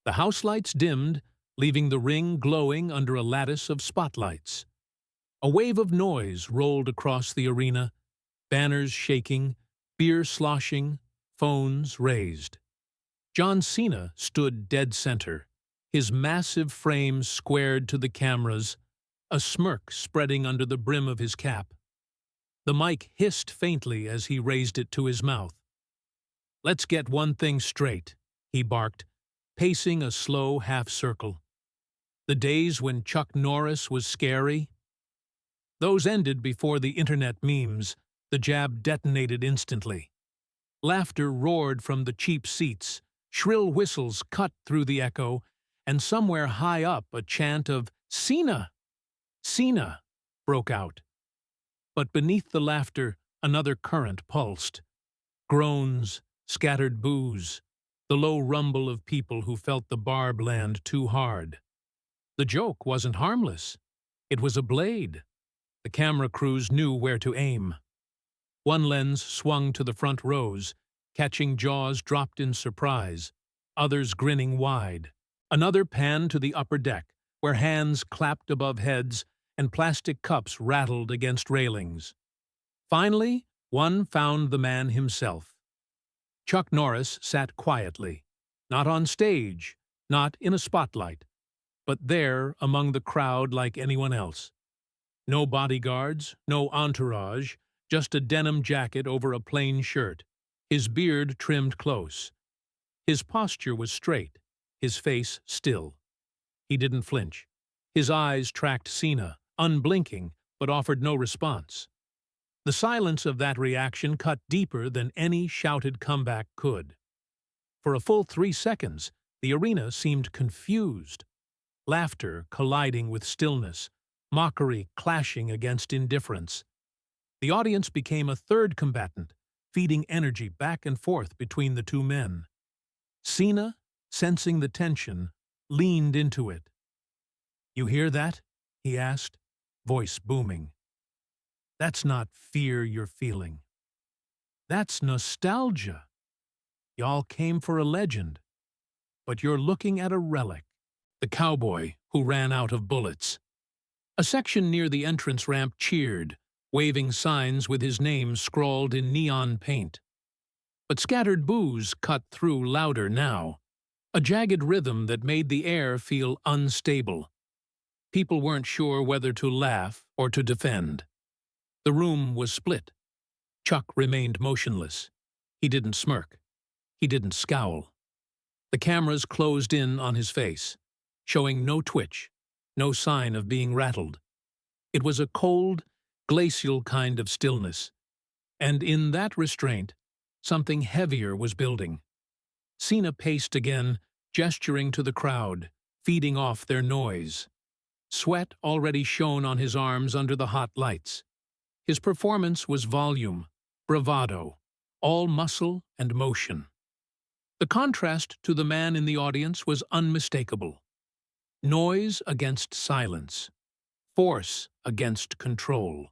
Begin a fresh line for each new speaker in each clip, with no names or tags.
The house lights dimmed, leaving the ring glowing under a lattice of spotlights. A wave of noise rolled across the arena, banners shaking, beer sloshing, phones raised. John Cena stood dead center, his massive frame squared to the cameras, a smirk spreading under the brim of his cap. The mic hissed faintly as he raised it to his mouth. "Let's get one thing straight," he barked, pacing a slow half-circle. "The days when Chuck Norris was scary? Those ended before the internet memes. The jab detonated instantly. Laughter roared from the cheap seats, shrill whistles cut through the echo, and somewhere high up a chant of "Cena! Cena!" broke out. But beneath the laughter, another current pulsed. Groans, scattered boos, the low rumble of people who felt the barb land too hard. The joke wasn't harmless. It was a blade. The camera crews knew where to aim. One lens swung to the front rows, catching jaws dropped in surprise, others grinning wide. Another panned to the upper deck, where hands clapped above heads and plastic cups rattled against railings. Finally, one found the man himself. Chuck Norris sat quietly, not on stage, not in a spotlight, but there among the crowd like anyone else. No bodyguards, no entourage, just a denim jacket over a plain shirt, his beard trimmed close. His posture was straight, his face still. He didn't flinch. His eyes tracked Cena, unblinking, but offered no response. The silence of that reaction cut deeper than any shouted comeback could. For a full 3 seconds, the arena seemed confused. Laughter colliding with stillness, mockery clashing against indifference. The audience became a third combatant, feeding energy back and forth between the two men. Cena, sensing the tension, leaned into it. "You hear that?" he asked, voice booming. "That's not fear you're feeling. That's nostalgia. Y'all came for a legend, but you're looking at a relic, the cowboy who ran out of bullets." A section near the entrance ramp cheered, waving signs with his name scrawled in neon paint. But scattered boos cut through louder now, a jagged rhythm that made the air feel unstable. People weren't sure whether to laugh or to defend. The room was split. Chuck remained motionless. He didn't smirk. He didn't scowl. The cameras closed in on his face, showing no twitch, no sign of being rattled. It was a cold, glacial kind of stillness, and in that restraint, something heavier was building. Cena paced again, gesturing to the crowd, feeding off their noise. Sweat already shone on his arms under the hot lights. His performance was volume, bravado, all muscle and motion. The contrast to the man in the audience was unmistakable. Noise against silence, force against control.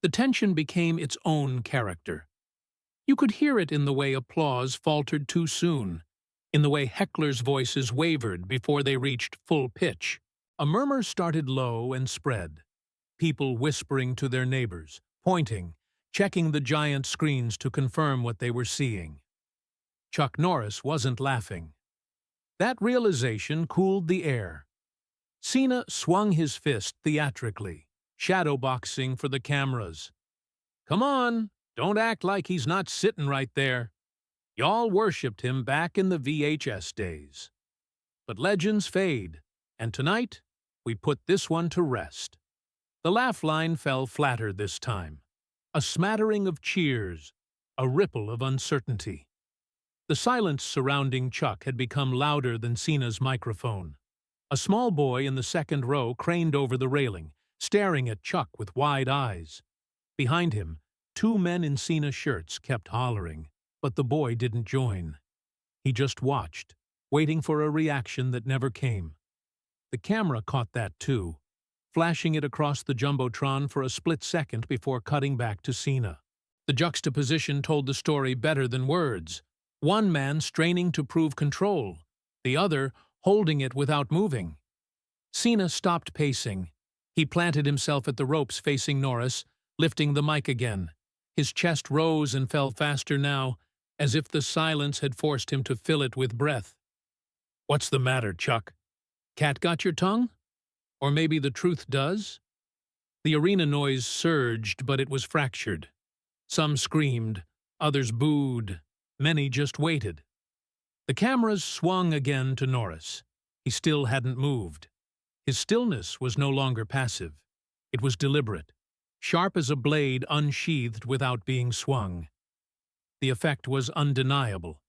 The tension became its own character. You could hear it in the way applause faltered too soon, in the way hecklers' voices wavered before they reached full pitch. A murmur started low and spread, people whispering to their neighbors, pointing, checking the giant screens to confirm what they were seeing. Chuck Norris wasn't laughing. That realization cooled the air. Cena swung his fist theatrically, shadowboxing for the cameras. "Come on, don't act like he's not sitting right there. Y'all worshipped him back in the VHS days. But legends fade, and tonight we put this one to rest." The laugh line fell flatter this time. A smattering of cheers, a ripple of uncertainty. The silence surrounding Chuck had become louder than Cena's microphone. A small boy in the second row craned over the railing, staring at Chuck with wide eyes. Behind him, 2 men in Cena shirts kept hollering, but the boy didn't join. He just watched, waiting for a reaction that never came. The camera caught that too, flashing it across the jumbotron for a split second before cutting back to Cena. The juxtaposition told the story better than words. One man straining to prove control, the other holding it without moving. Cena stopped pacing. He planted himself at the ropes facing Norris, lifting the mic again. His chest rose and fell faster now, as if the silence had forced him to fill it with breath. "What's the matter, Chuck? Cat got your tongue? Or maybe the truth does?" The arena noise surged, but it was fractured. Some screamed, others booed, many just waited. The cameras swung again to Norris. He still hadn't moved. His stillness was no longer passive. It was deliberate, sharp as a blade unsheathed without being swung. The effect was undeniable.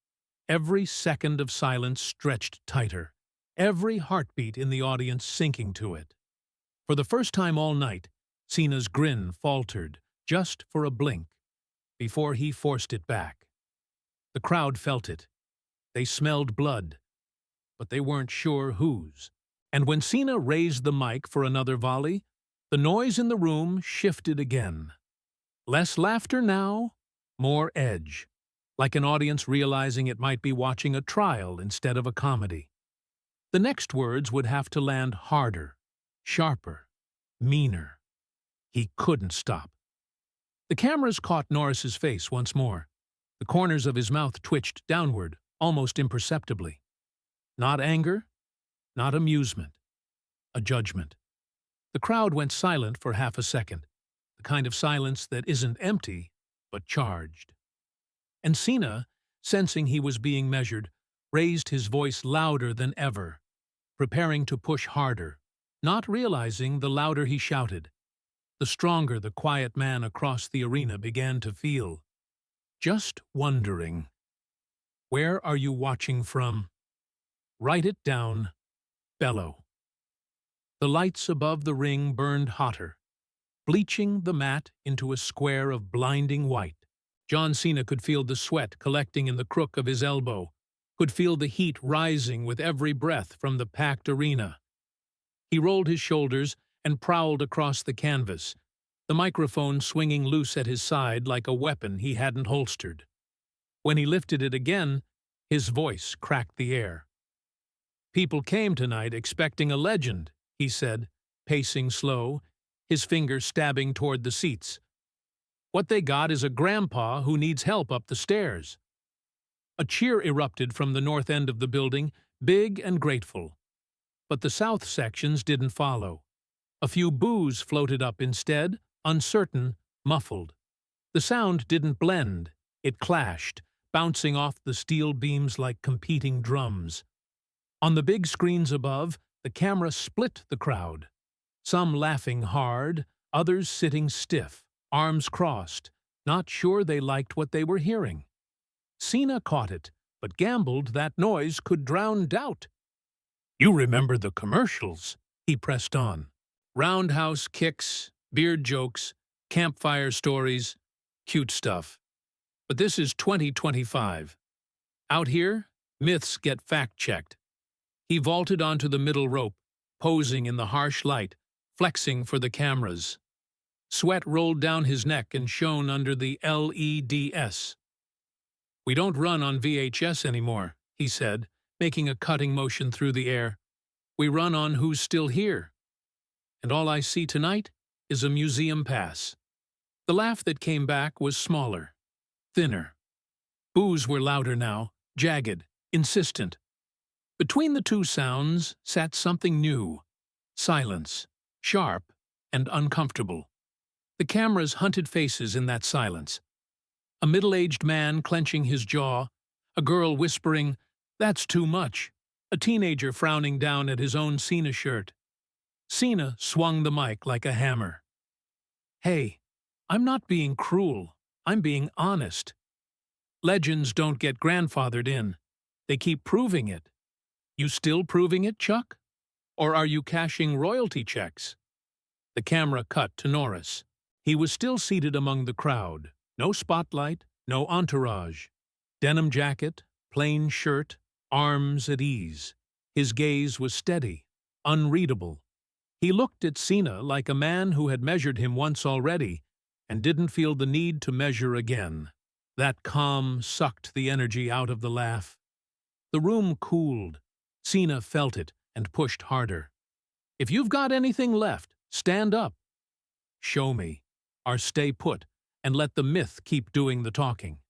Every second of silence stretched tighter, every heartbeat in the audience sinking to it. For the first time all night, Cena's grin faltered, just for a blink, before he forced it back. The crowd felt it. They smelled blood, but they weren't sure whose. And when Cena raised the mic for another volley, the noise in the room shifted again. Less laughter now, more edge, like an audience realizing it might be watching a trial instead of a comedy. The next words would have to land harder, sharper, meaner. He couldn't stop. The cameras caught Norris's face once more. The corners of his mouth twitched downward, almost imperceptibly. Not anger, not amusement, a judgment. The crowd went silent for half a second, the kind of silence that isn't empty, but charged. And Cena, sensing he was being measured, raised his voice louder than ever, preparing to push harder, not realizing the louder he shouted, the stronger the quiet man across the arena began to feel. Just wondering. Where are you watching from? Write it down. Bellow. The lights above the ring burned hotter, bleaching the mat into a square of blinding white. John Cena could feel the sweat collecting in the crook of his elbow, could feel the heat rising with every breath from the packed arena. He rolled his shoulders and prowled across the canvas, the microphone swinging loose at his side like a weapon he hadn't holstered. When he lifted it again, his voice cracked the air. "People came tonight expecting a legend," he said, pacing slow, his fingers stabbing toward the seats. "What they got is a grandpa who needs help up the stairs." A cheer erupted from the north end of the building, big and grateful. But the south sections didn't follow. A few boos floated up instead, uncertain, muffled. The sound didn't blend. It clashed, bouncing off the steel beams like competing drums. On the big screens above, the camera split the crowd. Some laughing hard, others sitting stiff, arms crossed, not sure they liked what they were hearing. Cena caught it, but gambled that noise could drown doubt. "You remember the commercials," he pressed on. "Roundhouse kicks, beard jokes, campfire stories, cute stuff. But this is 2025. Out here, myths get fact-checked." He vaulted onto the middle rope, posing in the harsh light, flexing for the cameras. Sweat rolled down his neck and shone under the LEDs. "We don't run on VHS anymore," he said, making a cutting motion through the air. "We run on who's still here. And all I see tonight is a museum pass." The laugh that came back was smaller, thinner. Boos were louder now, jagged, insistent. Between the two sounds sat something new, silence, sharp and uncomfortable. The cameras hunted faces in that silence. A middle-aged man clenching his jaw, a girl whispering, "That's too much," a teenager frowning down at his own Cena shirt. Cena swung the mic like a hammer. "Hey, I'm not being cruel. I'm being honest. Legends don't get grandfathered in. They keep proving it. You still proving it, Chuck? Or are you cashing royalty checks?" The camera cut to Norris. He was still seated among the crowd. No spotlight, no entourage. Denim jacket, plain shirt, arms at ease. His gaze was steady, unreadable. He looked at Cena like a man who had measured him once already and didn't feel the need to measure again. That calm sucked the energy out of the laugh. The room cooled. Cena felt it and pushed harder. "If you've got anything left, stand up. Show me, or stay put, and let the myth keep doing the talking."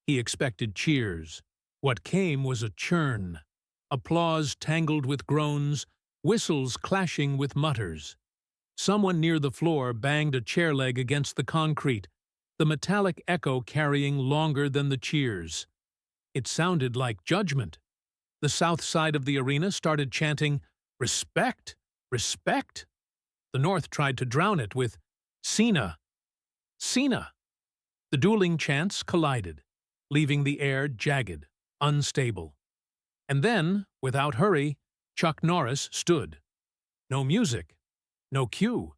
He expected cheers. What came was a churn. Applause tangled with groans, whistles clashing with mutters. Someone near the floor banged a chair leg against the concrete, the metallic echo carrying longer than the cheers. It sounded like judgment. The south side of the arena started chanting, "Respect! Respect!" The north tried to drown it with, "Cena! Cena!" The dueling chants collided, leaving the air jagged, unstable. And then, without hurry, Chuck Norris stood. No music, no cue.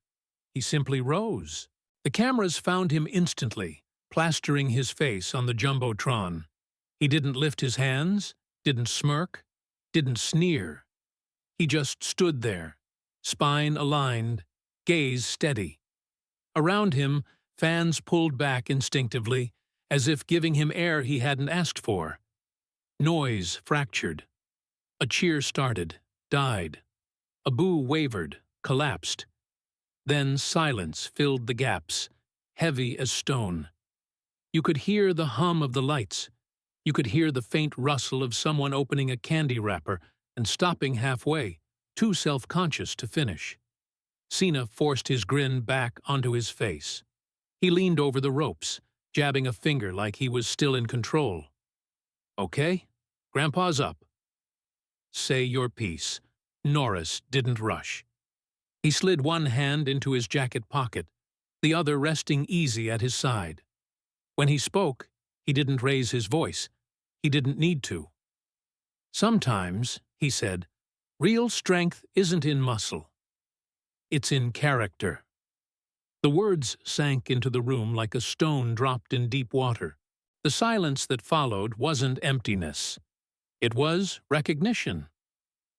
He simply rose. The cameras found him instantly, plastering his face on the jumbotron. He didn't lift his hands, didn't smirk, didn't sneer. He just stood there, spine aligned, gaze steady. Around him, fans pulled back instinctively, as if giving him air he hadn't asked for. Noise fractured. A cheer started, died. A boo wavered, collapsed. Then silence filled the gaps, heavy as stone. You could hear the hum of the lights. You could hear the faint rustle of someone opening a candy wrapper and stopping halfway, too self-conscious to finish. Cena forced his grin back onto his face. He leaned over the ropes, jabbing a finger like he was still in control. "Okay, Grandpa's up." "Say your piece." Norris didn't rush. He slid one hand into his jacket pocket, the other resting easy at his side. When he spoke, he didn't raise his voice. He didn't need to. "Sometimes," he said, "real strength isn't in muscle. It's in character." The words sank into the room like a stone dropped in deep water. The silence that followed wasn't emptiness. It was recognition.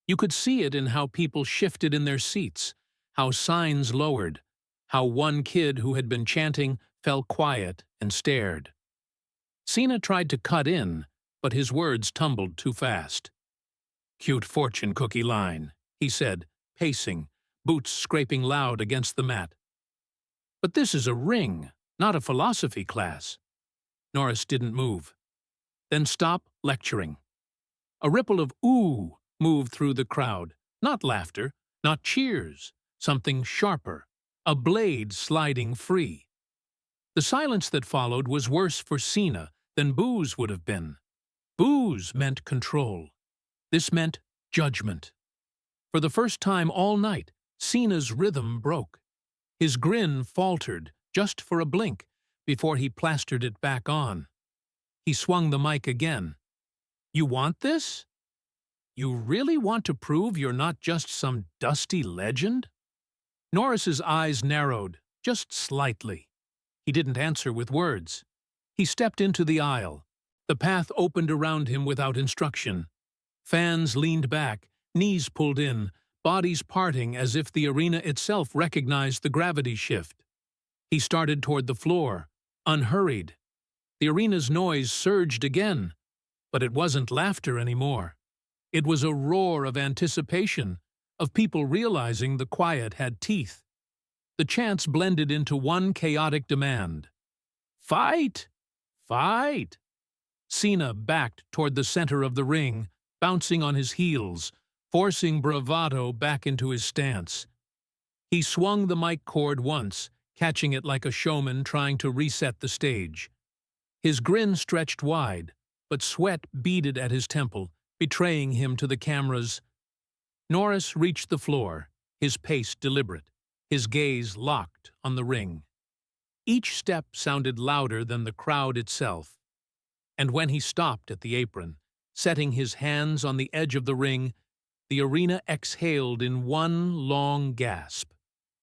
You could see it in how people shifted in their seats, how signs lowered, how one kid who had been chanting fell quiet and stared. Cena tried to cut in, but his words tumbled too fast. "Cute fortune cookie line," he said, pacing, boots scraping loud against the mat. "But this is a ring, not a philosophy class." Norris didn't move. "Then stop lecturing." A ripple of "ooh" moved through the crowd, not laughter, not cheers, something sharper, a blade sliding free. The silence that followed was worse for Cena than boos would have been. Boos meant control. This meant judgment. For the first time all night, Cena's rhythm broke. His grin faltered just for a blink before he plastered it back on. He swung the mic again. "You want this? You really want to prove you're not just some dusty legend?" Norris's eyes narrowed, just slightly. He didn't answer with words. He stepped into the aisle. The path opened around him without instruction. Fans leaned back, knees pulled in, bodies parting as if the arena itself recognized the gravity shift. He started toward the floor, unhurried. The arena's noise surged again, but it wasn't laughter anymore. It was a roar of anticipation, of people realizing the quiet had teeth. The chants blended into one chaotic demand. "Fight! Fight!" Cena backed toward the center of the ring, bouncing on his heels, forcing bravado back into his stance. He swung the mic cord once, catching it like a showman trying to reset the stage. His grin stretched wide, but sweat beaded at his temple, betraying him to the cameras. Norris reached the floor, his pace deliberate, his gaze locked on the ring. Each step sounded louder than the crowd itself. And when he stopped at the apron, setting his hands on the edge of the ring, the arena exhaled in one long gasp,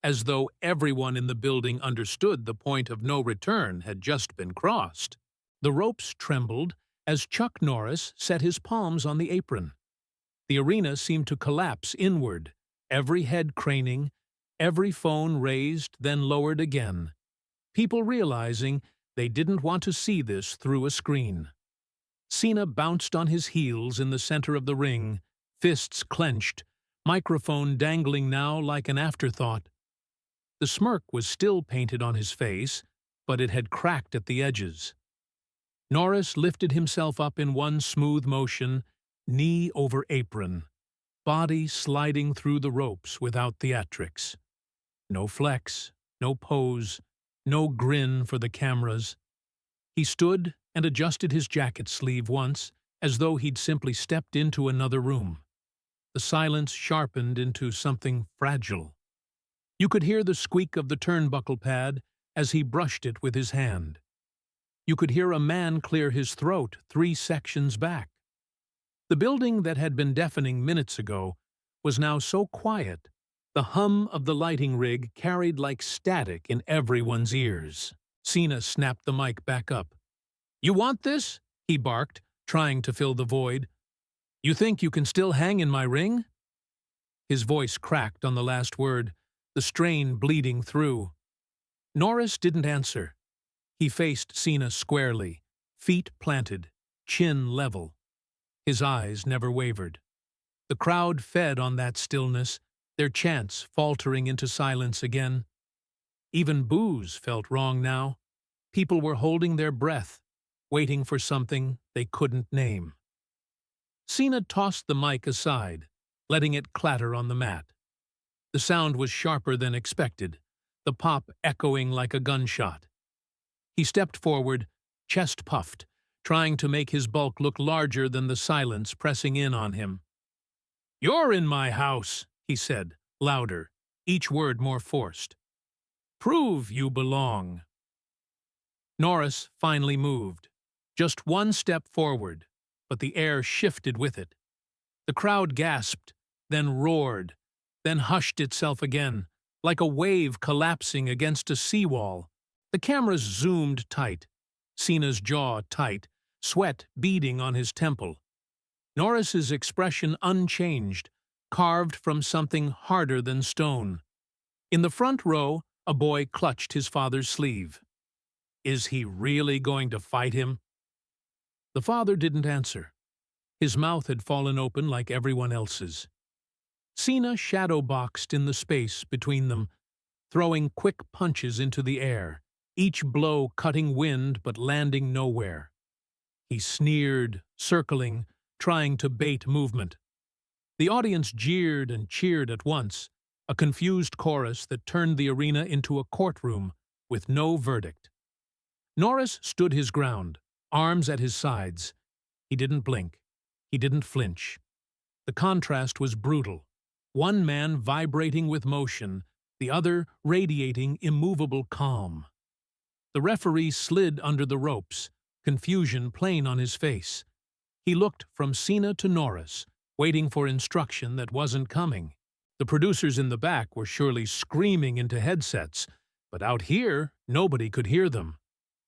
as though everyone in the building understood the point of no return had just been crossed. The ropes trembled as Chuck Norris set his palms on the apron. The arena seemed to collapse inward, every head craning, every phone raised, then lowered again, people realizing they didn't want to see this through a screen. Cena bounced on his heels in the center of the ring, fists clenched, microphone dangling now like an afterthought. The smirk was still painted on his face, but it had cracked at the edges. Norris lifted himself up in one smooth motion, knee over apron, body sliding through the ropes without theatrics. No flex, no pose, no grin for the cameras. He stood and adjusted his jacket sleeve once, as though he'd simply stepped into another room. The silence sharpened into something fragile. You could hear the squeak of the turnbuckle pad as he brushed it with his hand. You could hear a man clear his throat 3 sections back. The building that had been deafening minutes ago was now so quiet, the hum of the lighting rig carried like static in everyone's ears. Cena snapped the mic back up. "You want this?" he barked, trying to fill the void. "You think you can still hang in my ring?" His voice cracked on the last word, the strain bleeding through. Norris didn't answer. He faced Cena squarely, feet planted, chin level. His eyes never wavered. The crowd fed on that stillness, their chants faltering into silence again. Even boos felt wrong now. People were holding their breath, waiting for something they couldn't name. Cena tossed the mic aside, letting it clatter on the mat. The sound was sharper than expected, the pop echoing like a gunshot. He stepped forward, chest puffed, trying to make his bulk look larger than the silence pressing in on him. "You're in my house," he said, louder, each word more forced. "Prove you belong." Norris finally moved, just one step forward, but the air shifted with it. The crowd gasped, then roared, then hushed itself again, like a wave collapsing against a seawall. The cameras zoomed tight, Cena's jaw tight, sweat beading on his temple. Norris's expression unchanged, carved from something harder than stone. In the front row, a boy clutched his father's sleeve. Is he really going to fight him? The father didn't answer. His mouth had fallen open like everyone else's. Cena shadow-boxed in the space between them, throwing quick punches into the air, each blow cutting wind but landing nowhere. He sneered, circling, trying to bait movement. The audience jeered and cheered at once, a confused chorus that turned the arena into a courtroom with no verdict. Norris stood his ground, arms at his sides. He didn't blink. He didn't flinch. The contrast was brutal. One man vibrating with motion, the other radiating immovable calm. The referee slid under the ropes, confusion plain on his face. He looked from Cena to Norris, waiting for instruction that wasn't coming. The producers in the back were surely screaming into headsets, but out here, nobody could hear them.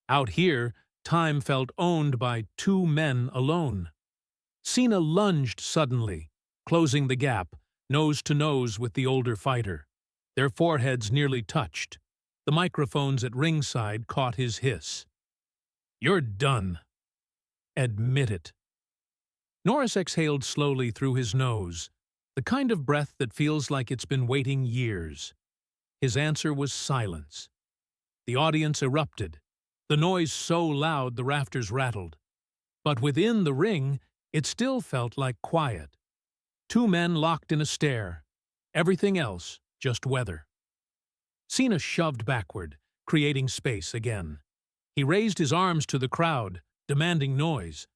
Out here, time felt owned by 2 men alone. Cena lunged suddenly, closing the gap, nose to nose with the older fighter. Their foreheads nearly touched. The microphones at ringside caught his hiss. "You're done. Admit it." Norris exhaled slowly through his nose, the kind of breath that feels like it's been waiting years. His answer was silence. The audience erupted, the noise so loud the rafters rattled. But within the ring, it still felt like quiet. 2 men locked in a stare. Everything else just weather. Cena shoved backward, creating space again. He raised his arms to the crowd, demanding noise.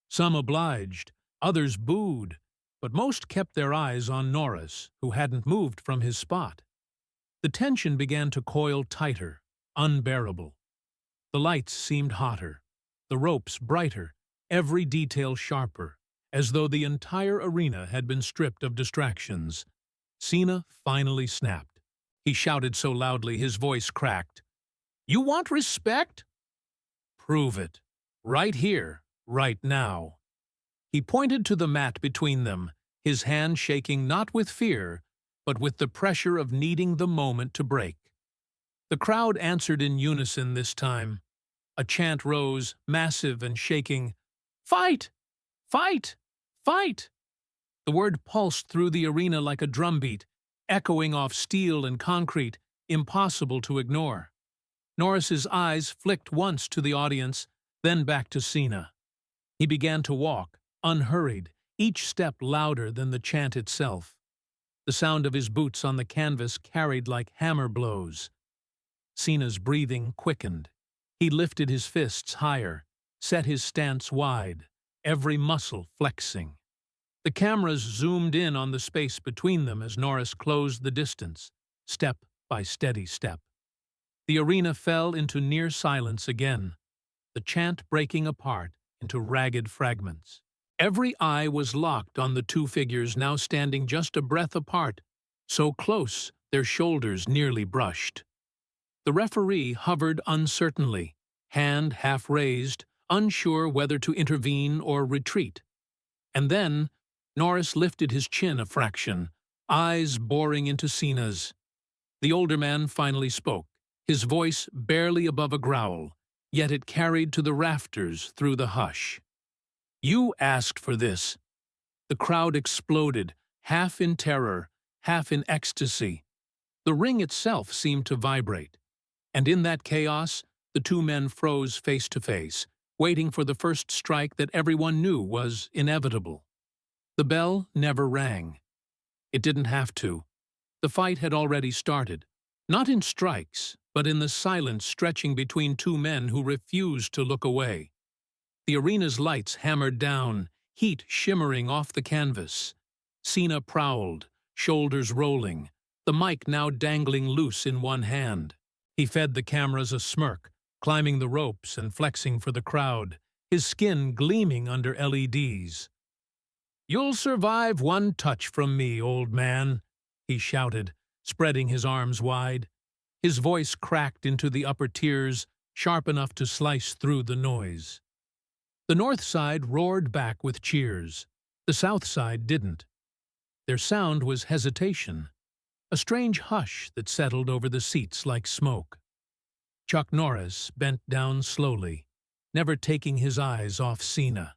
Some obliged, others booed, but most kept their eyes on Norris, who hadn't moved from his spot. The tension began to coil tighter, unbearable. The lights seemed hotter, the ropes brighter, every detail sharper, as though the entire arena had been stripped of distractions. Cena finally snapped. He shouted so loudly his voice cracked. "You want respect? Prove it. Right here, right now." He pointed to the mat between them, his hand shaking not with fear, but with the pressure of needing the moment to break. The crowd answered in unison this time. A chant rose, massive and shaking. "Fight! Fight! Fight!" The word pulsed through the arena like a drumbeat, echoing off steel and concrete, impossible to ignore. Norris's eyes flicked once to the audience, then back to Cena. He began to walk, unhurried, each step louder than the chant itself. The sound of his boots on the canvas carried like hammer blows. Cena's breathing quickened. He lifted his fists higher, set his stance wide, every muscle flexing. The cameras zoomed in on the space between them as Norris closed the distance, step by steady step. The arena fell into near silence again, the chant breaking apart into ragged fragments. Every eye was locked on the two figures now standing just a breath apart, so close their shoulders nearly brushed. The referee hovered uncertainly, hand half raised, unsure whether to intervene or retreat. And then Norris lifted his chin a fraction, eyes boring into Cena's. The older man finally spoke, his voice barely above a growl, yet it carried to the rafters through the hush. "You asked for this." The crowd exploded, half in terror, half in ecstasy. The ring itself seemed to vibrate. And in that chaos, the two men froze face to face, waiting for the first strike that everyone knew was inevitable. The bell never rang. It didn't have to. The fight had already started, not in strikes, but in the silence stretching between two men who refused to look away. The arena's lights hammered down, heat shimmering off the canvas. Cena prowled, shoulders rolling, the mic now dangling loose in one hand. He fed the cameras a smirk, climbing the ropes and flexing for the crowd, his skin gleaming under LEDs. "You'll survive one touch from me, old man," he shouted, spreading his arms wide. His voice cracked into the upper tiers, sharp enough to slice through the noise. The north side roared back with cheers. The south side didn't. Their sound was hesitation, a strange hush that settled over the seats like smoke. Chuck Norris bent down slowly, never taking his eyes off Cena.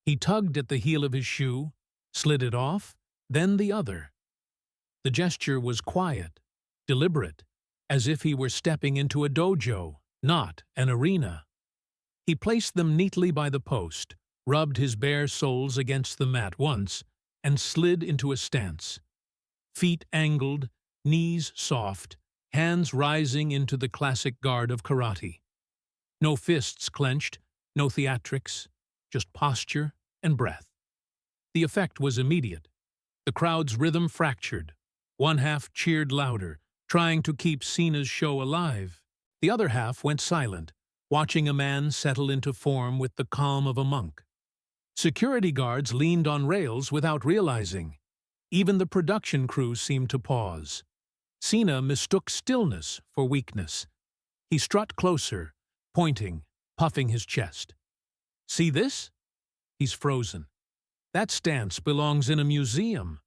He tugged at the heel of his shoe, slid it off, then the other. The gesture was quiet, deliberate, as if he were stepping into a dojo, not an arena. He placed them neatly by the post, rubbed his bare soles against the mat once, and slid into a stance. Feet angled, knees soft, hands rising into the classic guard of karate. No fists clenched, no theatrics, just posture and breath. The effect was immediate. The crowd's rhythm fractured. One half cheered louder, trying to keep Cena's show alive. The other half went silent, watching a man settle into form with the calm of a monk. Security guards leaned on rails without realizing. Even the production crew seemed to pause. Cena mistook stillness for weakness. He strut closer, pointing, puffing his chest. "See this?" He's frozen. "That stance belongs in a museum."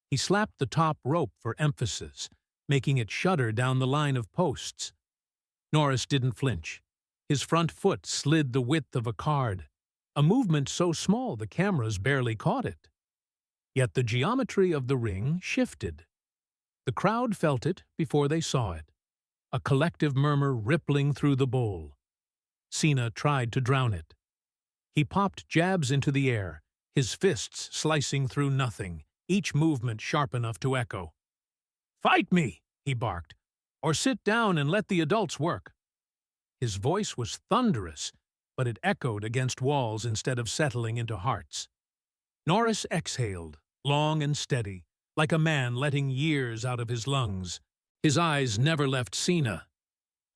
He slapped the top rope for emphasis, making it shudder down the line of posts. Norris didn't flinch. His front foot slid the width of a card, a movement so small the cameras barely caught it. Yet the geometry of the ring shifted. The crowd felt it before they saw it, a collective murmur rippling through the bowl. Cena tried to drown it. He popped jabs into the air, his fists slicing through nothing, each movement sharp enough to echo. "Fight me," he barked, "or sit down and let the adults work." His voice was thunderous, but it echoed against walls instead of settling into hearts. Norris exhaled, long and steady, like a man letting years out of his lungs. His eyes never left Cena.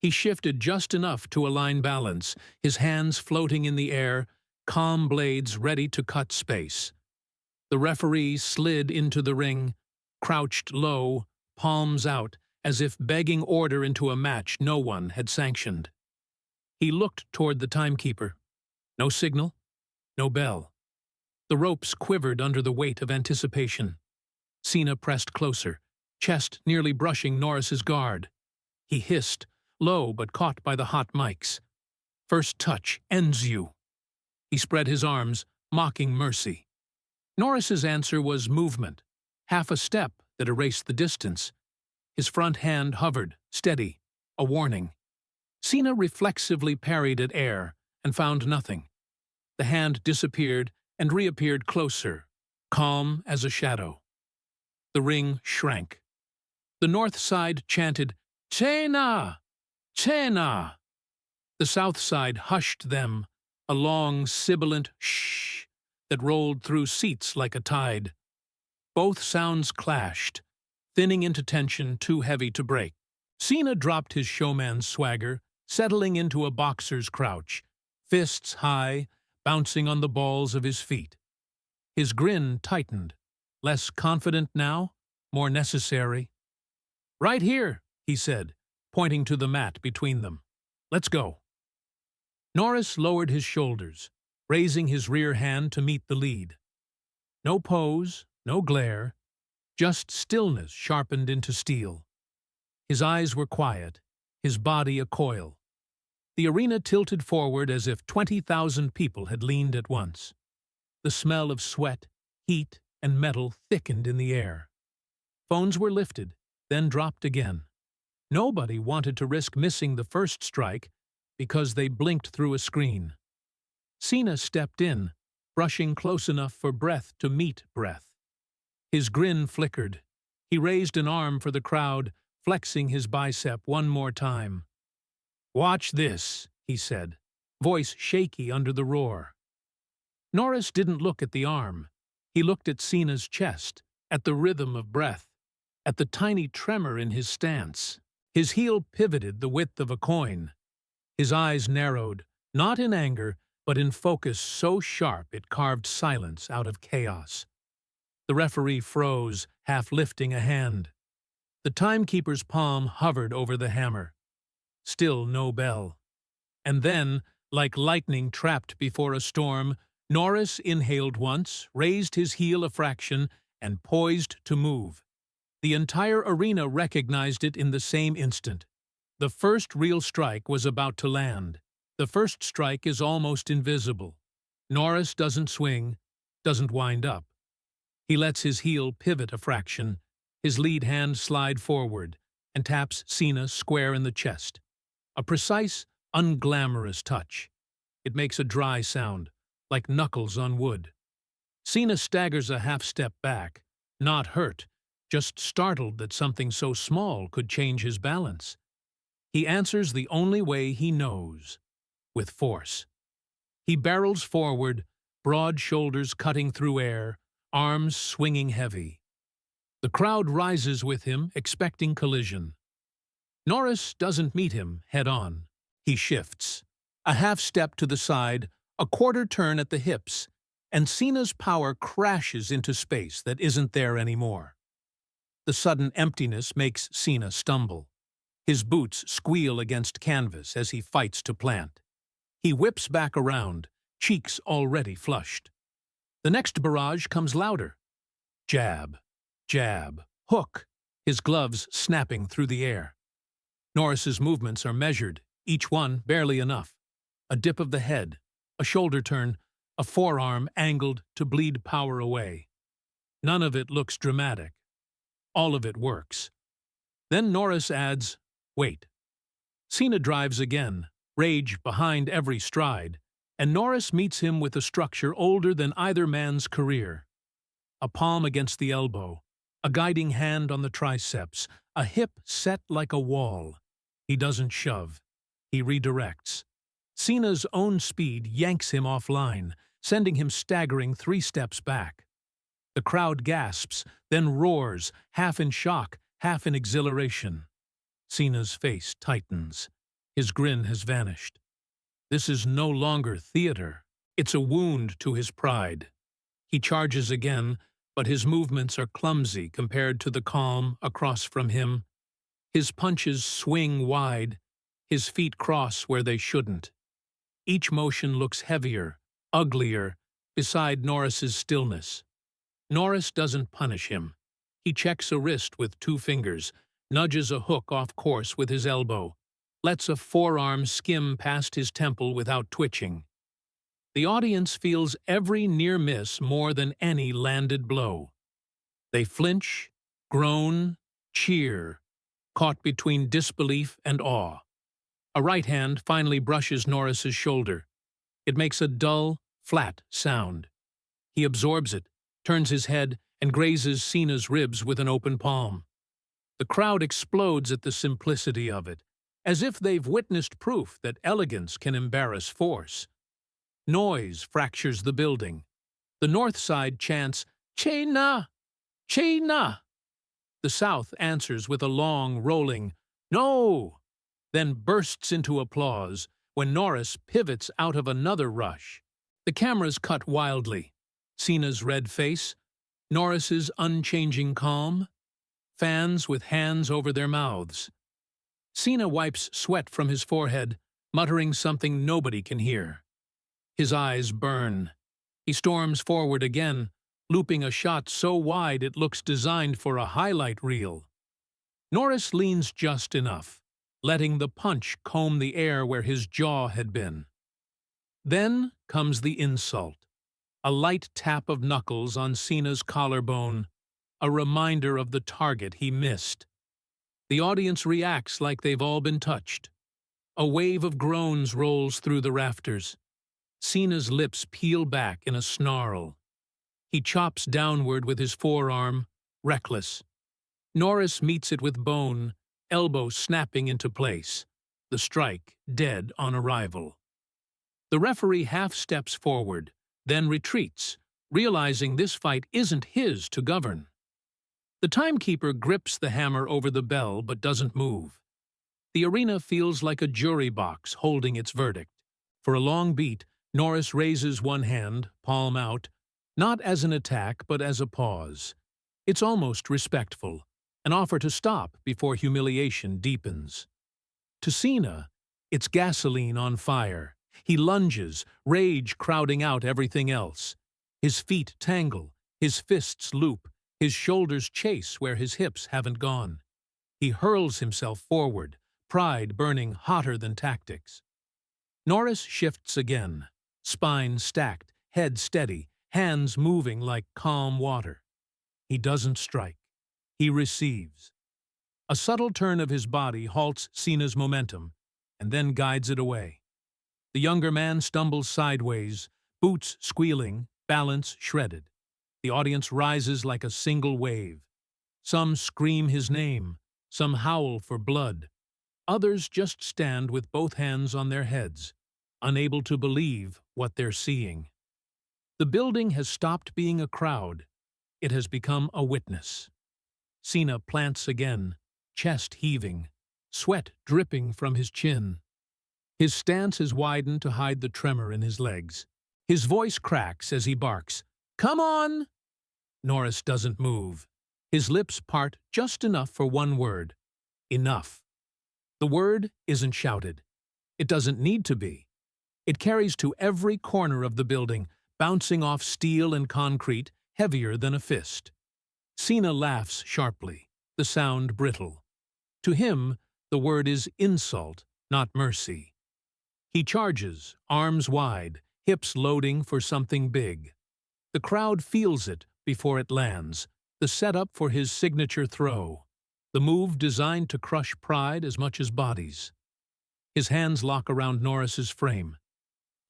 He shifted just enough to align balance, his hands floating in the air, calm blades ready to cut space. The referee slid into the ring, crouched low, palms out, as if begging order into a match no one had sanctioned. He looked toward the timekeeper. No signal, no bell. The ropes quivered under the weight of anticipation. Cena pressed closer, chest nearly brushing Norris's guard. He hissed, low but caught by the hot mics. "First touch ends you." He spread his arms, mocking mercy. Norris's answer was movement, half a step that erased the distance. His front hand hovered, steady, a warning. Cena reflexively parried at air and found nothing. The hand disappeared and reappeared closer, calm as a shadow. The ring shrank. The north side chanted, "Cena! Cena!" The south side hushed them, a long, sibilant shh that rolled through seats like a tide. Both sounds clashed, thinning into tension too heavy to break. Cena dropped his showman's swagger, settling into a boxer's crouch, fists high, bouncing on the balls of his feet. His grin tightened, less confident now, more necessary. "Right here," he said, pointing to the mat between them. "Let's go." Norris lowered his shoulders, raising his rear hand to meet the lead. No pose, no glare, just stillness sharpened into steel. His eyes were quiet, his body a coil. The arena tilted forward as if 20,000 people had leaned at once. The smell of sweat, heat, and metal thickened in the air. Phones were lifted, then dropped again. Nobody wanted to risk missing the first strike because they blinked through a screen. Cena stepped in, brushing close enough for breath to meet breath. His grin flickered. He raised an arm for the crowd, flexing his bicep one more time. "Watch this," he said, voice shaky under the roar. Norris didn't look at the arm. He looked at Cena's chest, at the rhythm of breath, at the tiny tremor in his stance. His heel pivoted the width of a coin. His eyes narrowed, not in anger, but in focus so sharp it carved silence out of chaos. The referee froze, half lifting a hand. The timekeeper's palm hovered over the hammer. Still no bell. And then, like lightning trapped before a storm, Norris inhaled once, raised his heel a fraction, and poised to move. The entire arena recognized it in the same instant. The first real strike was about to land. The first strike is almost invisible. Norris doesn't swing, doesn't wind up. He lets his heel pivot a fraction, his lead hand slide forward, and taps Cena square in the chest. A precise, unglamorous touch. It makes a dry sound, like knuckles on wood. Cena staggers a half-step back, not hurt, just startled that something so small could change his balance. He answers the only way he knows, with force. He barrels forward, broad shoulders cutting through air, arms swinging heavy. The crowd rises with him, expecting collision. Norris doesn't meet him head-on. He shifts. A half-step to the side, a quarter turn at the hips, and Cena's power crashes into space that isn't there anymore. The sudden emptiness makes Cena stumble. His boots squeal against canvas as he fights to plant. He whips back around, cheeks already flushed. The next barrage comes louder. Jab, jab, hook, his gloves snapping through the air. Norris's movements are measured, each one barely enough. A dip of the head, a shoulder turn, a forearm angled to bleed power away. None of it looks dramatic. All of it works. Then Norris adds, "Wait." Cena drives again, rage behind every stride, and Norris meets him with a structure older than either man's career. A palm against the elbow, a guiding hand on the triceps, a hip set like a wall. He doesn't shove. He redirects. Cena's own speed yanks him offline, sending him staggering 3 steps back. The crowd gasps, then roars, half in shock, half in exhilaration. Cena's face tightens. His grin has vanished. This is no longer theater. It's a wound to his pride. He charges again, but his movements are clumsy compared to the calm across from him. His punches swing wide. His feet cross where they shouldn't. Each motion looks heavier, uglier, beside Norris's stillness. Norris doesn't punish him. He checks a wrist with 2 fingers, nudges a hook off course with his elbow, lets a forearm skim past his temple without twitching. The audience feels every near miss more than any landed blow. They flinch, groan, cheer, caught between disbelief and awe. A right hand finally brushes Norris's shoulder. It makes a dull, flat sound. He absorbs it, turns his head, and grazes Cena's ribs with an open palm. The crowd explodes at the simplicity of it, as if they've witnessed proof that elegance can embarrass force. Noise fractures the building. The north side chants, "Cena! Cena!" The south answers with a long, rolling, "No!" then bursts into applause when Norris pivots out of another rush. The cameras cut wildly. Cena's red face, Norris's unchanging calm, fans with hands over their mouths. Cena wipes sweat from his forehead, muttering something nobody can hear. His eyes burn. He storms forward again, looping a shot so wide it looks designed for a highlight reel. Norris leans just enough, letting the punch comb the air where his jaw had been. Then comes the insult. A light tap of knuckles on Cena's collarbone, a reminder of the target he missed. The audience reacts like they've all been touched. A wave of groans rolls through the rafters. Cena's lips peel back in a snarl. He chops downward with his forearm, reckless. Norris meets it with bone, elbow snapping into place, the strike dead on arrival. The referee half steps forward, then retreats, realizing this fight isn't his to govern. The timekeeper grips the hammer over the bell but doesn't move. The arena feels like a jury box holding its verdict. For a long beat, Norris raises one hand, palm out, not as an attack but as a pause. It's almost respectful, an offer to stop before humiliation deepens. To Cena, it's gasoline on fire. He lunges, rage crowding out everything else. His feet tangle, his fists loop, his shoulders chase where his hips haven't gone. He hurls himself forward, pride burning hotter than tactics. Norris shifts again, spine stacked, head steady, hands moving like calm water. He doesn't strike. He receives. A subtle turn of his body halts Cena's momentum, and then guides it away. The younger man stumbles sideways, boots squealing, balance shredded. The audience rises like a single wave. Some scream his name, some howl for blood. Others just stand with both hands on their heads, unable to believe what they're seeing. The building has stopped being a crowd. It has become a witness. Cena plants again, chest heaving, sweat dripping from his chin. His stance is widened to hide the tremor in his legs. His voice cracks as he barks, "Come on!" Norris doesn't move. His lips part just enough for one word, enough. The word isn't shouted. It doesn't need to be. It carries to every corner of the building, bouncing off steel and concrete, heavier than a fist. Cena laughs sharply, the sound brittle. To him, the word is insult, not mercy. He charges, arms wide, hips loading for something big. The crowd feels it before it lands, the setup for his signature throw, the move designed to crush pride as much as bodies. His hands lock around Norris's frame.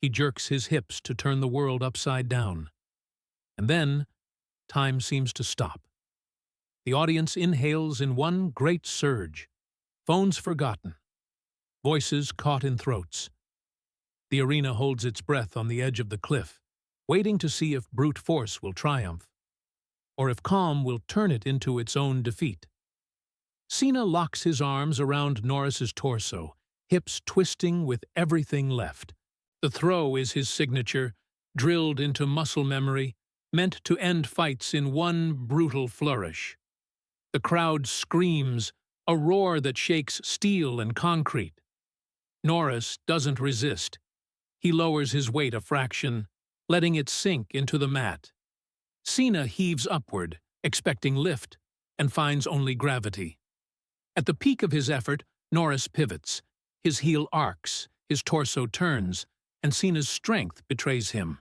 He jerks his hips to turn the world upside down. And then, time seems to stop. The audience inhales in one great surge. Phones forgotten. Voices caught in throats. The arena holds its breath on the edge of the cliff, waiting to see if brute force will triumph, or if calm will turn it into its own defeat. Cena locks his arms around Norris's torso, hips twisting with everything left. The throw is his signature, drilled into muscle memory, meant to end fights in one brutal flourish. The crowd screams, a roar that shakes steel and concrete. Norris doesn't resist. He lowers his weight a fraction, letting it sink into the mat. Cena heaves upward, expecting lift, and finds only gravity. At the peak of his effort, Norris pivots. His heel arcs, his torso turns, and Cena's strength betrays him.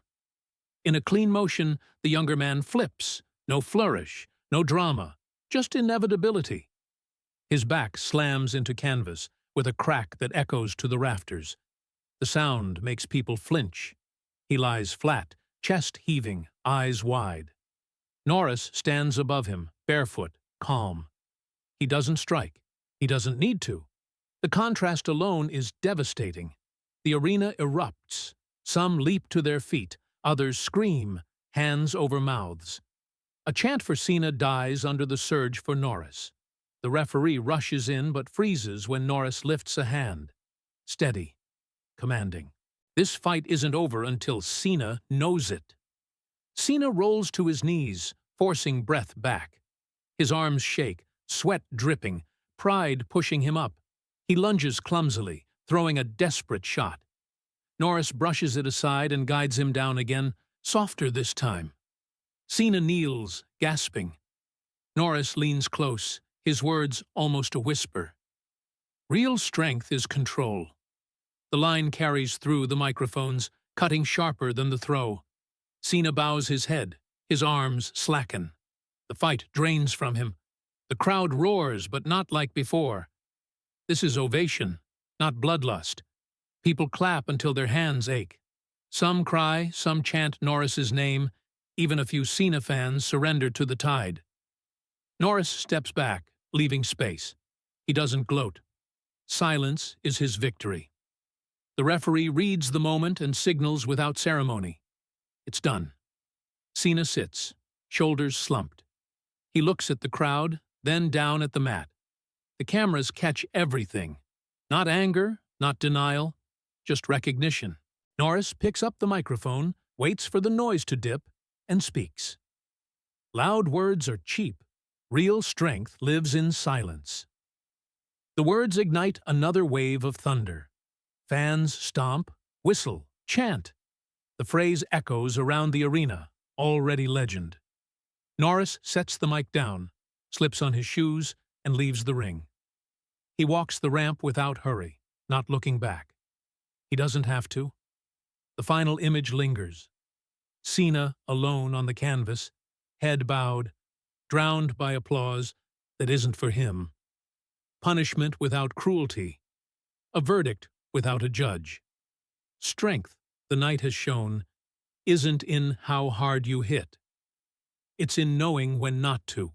In a clean motion, the younger man flips. No flourish, no drama, just inevitability. His back slams into canvas with a crack that echoes to the rafters. The sound makes people flinch. He lies flat, chest heaving, eyes wide. Norris stands above him, barefoot, calm. He doesn't strike. He doesn't need to. The contrast alone is devastating. The arena erupts. Some leap to their feet. Others scream, hands over mouths. A chant for Cena dies under the surge for Norris. The referee rushes in but freezes when Norris lifts a hand. Steady. Commanding. This fight isn't over until Cena knows it. Cena rolls to his knees, forcing breath back. His arms shake, sweat dripping, pride pushing him up. He lunges clumsily, throwing a desperate shot. Norris brushes it aside and guides him down again, softer this time. Cena kneels, gasping. Norris leans close, his words almost a whisper. Real strength is control. The line carries through the microphones, cutting sharper than the throw. Cena bows his head, his arms slacken. The fight drains from him. The crowd roars, but not like before. This is ovation, not bloodlust. People clap until their hands ache. Some cry, some chant Norris's name. Even a few Cena fans surrender to the tide. Norris steps back, leaving space. He doesn't gloat. Silence is his victory. The referee reads the moment and signals without ceremony. It's done. Cena sits, shoulders slumped. He looks at the crowd, then down at the mat. The cameras catch everything. Not anger, not denial, just recognition. Norris picks up the microphone, waits for the noise to dip, and speaks. Loud words are cheap. Real strength lives in silence. The words ignite another wave of thunder. Fans stomp, whistle, chant. The phrase echoes around the arena, already legend. Norris sets the mic down, slips on his shoes, and leaves the ring. He walks the ramp without hurry, not looking back. He doesn't have to. The final image lingers. Cena alone on the canvas, head bowed, drowned by applause that isn't for him. Punishment without cruelty. A verdict without a judge. Strength, the night has shown, isn't in how hard you hit. It's in knowing when not to.